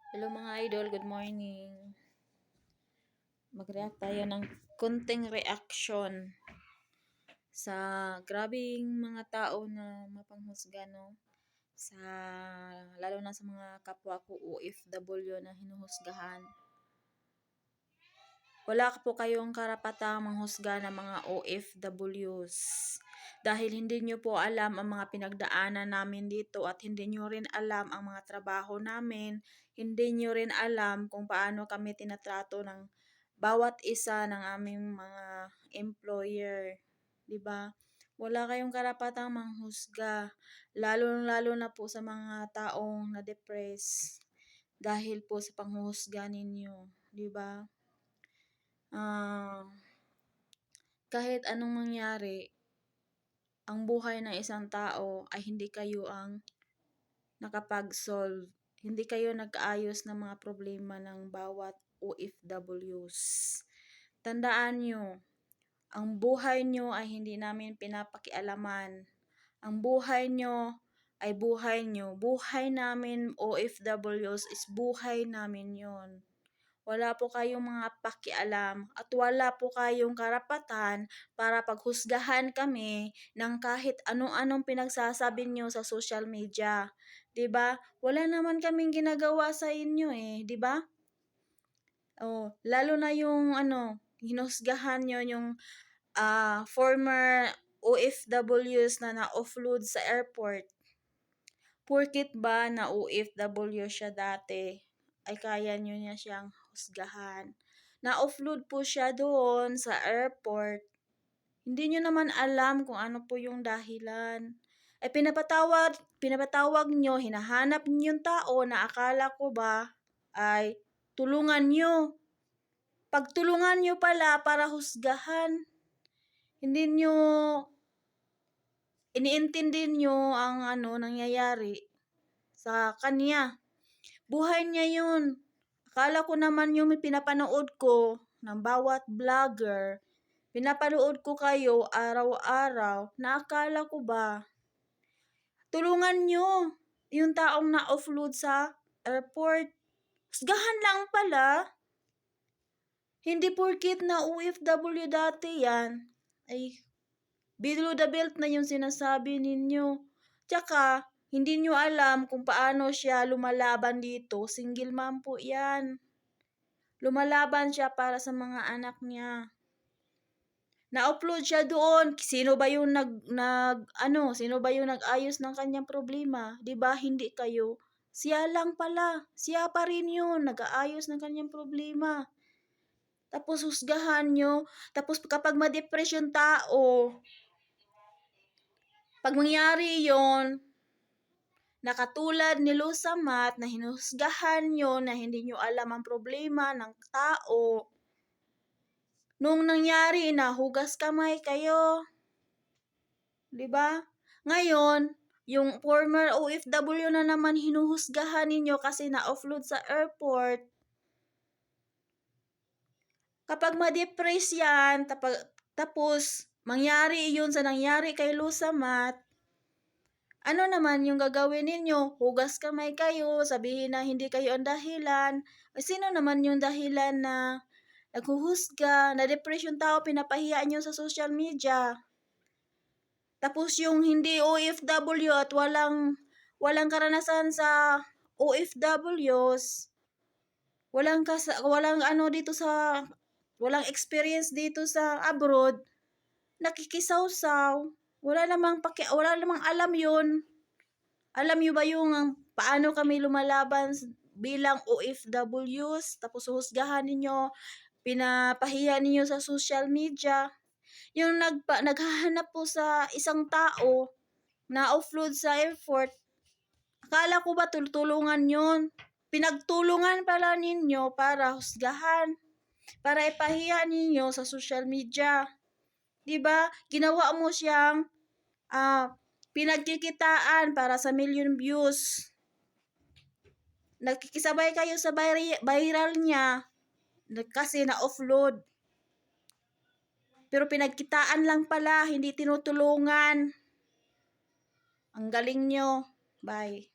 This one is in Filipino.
Hello mga idol, good morning. Mag-react tayo ng konting reaction sa grabing mga tao na mapanghusga, no? Lalo na sa mga kapwa ko OFW na hinuhusgahan. Wala po kayong karapatang manghusga ng mga OFWs. Dahil hindi nyo po alam ang mga pinagdaanan namin dito at hindi nyo rin alam ang mga trabaho namin. Hindi nyo rin alam kung paano kami tinatrato ng bawat isa ng aming mga employer. 'Di ba? Wala kayong karapatang manghusga. Lalo na po sa mga taong na-depress dahil po sa panghuhusga ninyo. 'Di ba? Kahit anong mangyari, ang buhay ng isang tao ay hindi kayo ang nakapag-solve. Hindi kayo nag-aayos ng mga problema ng bawat OFWs. Tandaan nyo, ang buhay nyo ay hindi namin pinapakialaman. Ang buhay nyo ay buhay nyo. Buhay namin OFWs is buhay namin yon. Wala po kayong mga pakialam at wala po kayong karapatan para paghusgahan kami ng kahit anong pinagsasabi nyo sa social media. 'Di ba? Wala naman kaming ginagawa sa inyo 'di ba? Lalo na yung hinusgahan nyo yung former OFWs na na-offload sa airport. Porkit ba na OFW siya dati, ay kaya nyo niya siyang husgahan. Na-offload po siya doon sa airport. Hindi nyo naman alam kung ano po yung dahilan. Ay pinapatawag nyo, hinahanap nyo yung tao na akala ko ba ay tulungan nyo. Pagtulungan nyo pala para husgahan. Hindi nyo iniintindi nyo ang nangyayari sa kanya. Buhay niya yun. Akala ko naman yung pinapanood ko ng bawat vlogger, pinapanood ko kayo araw-araw, na akala ko ba, tulungan nyo yung taong na-offload sa airport. Husgahan lang pala. Hindi porkit na OFW dati yan, ay below the belt na yung sinasabi ninyo. Tsaka, hindi nyo alam kung paano siya lumalaban dito. Single mom po yan. Lumalaban siya para sa mga anak niya. Na-upload siya doon. Sino ba yung sino ba yung nag-ayos ng kanyang problema? 'Di ba? Hindi kayo. Siya lang pala. Siya pa rin yun. Nag-aayos ng kanyang problema. Tapos husgahan nyo. Tapos kapag ma-depress yung tao, pag mangyari yon, nakatulad ni Lusamat na hinusgahan nyo na hindi nyo alam ang problema ng tao, nung nangyari na hugas kamay kayo. 'Di ba? Ngayon, yung former OFW na naman hinuhusgahan ninyo kasi na-offload sa airport. Kapag ma-depress yan, tapos mangyari yun sa nangyari kay Lusamat, ano naman yung gagawin ninyo? Hugas kamay kayo, sabihin na hindi kayo ang dahilan. Sino naman yung dahilan na naghuhusga, na-depress yung tao, pinapahiya nyo sa social media? Tapos yung hindi OFW at walang karanasan sa OFWs, walang experience dito sa abroad, nakikisawsaw, wala namang alam yun. Alam niyo ba yung paano kami lumalaban bilang OFWs, tapos husgahan ninyo, pinapahiya ninyo sa social media? Yung naghahanap po sa isang tao na offload sa airport, akala ko ba tulungan yun? Pinagtulungan pala ninyo para husgahan, para ipahiya ninyo sa social media. 'Di ba? Ginawa mo siyang pinagkikitaan para sa million views. Nagkikisabay kayo sa viral niya kasi na-offload. Pero pinagkitaan lang pala, hindi tinutulungan. Ang galing nyo. Bye.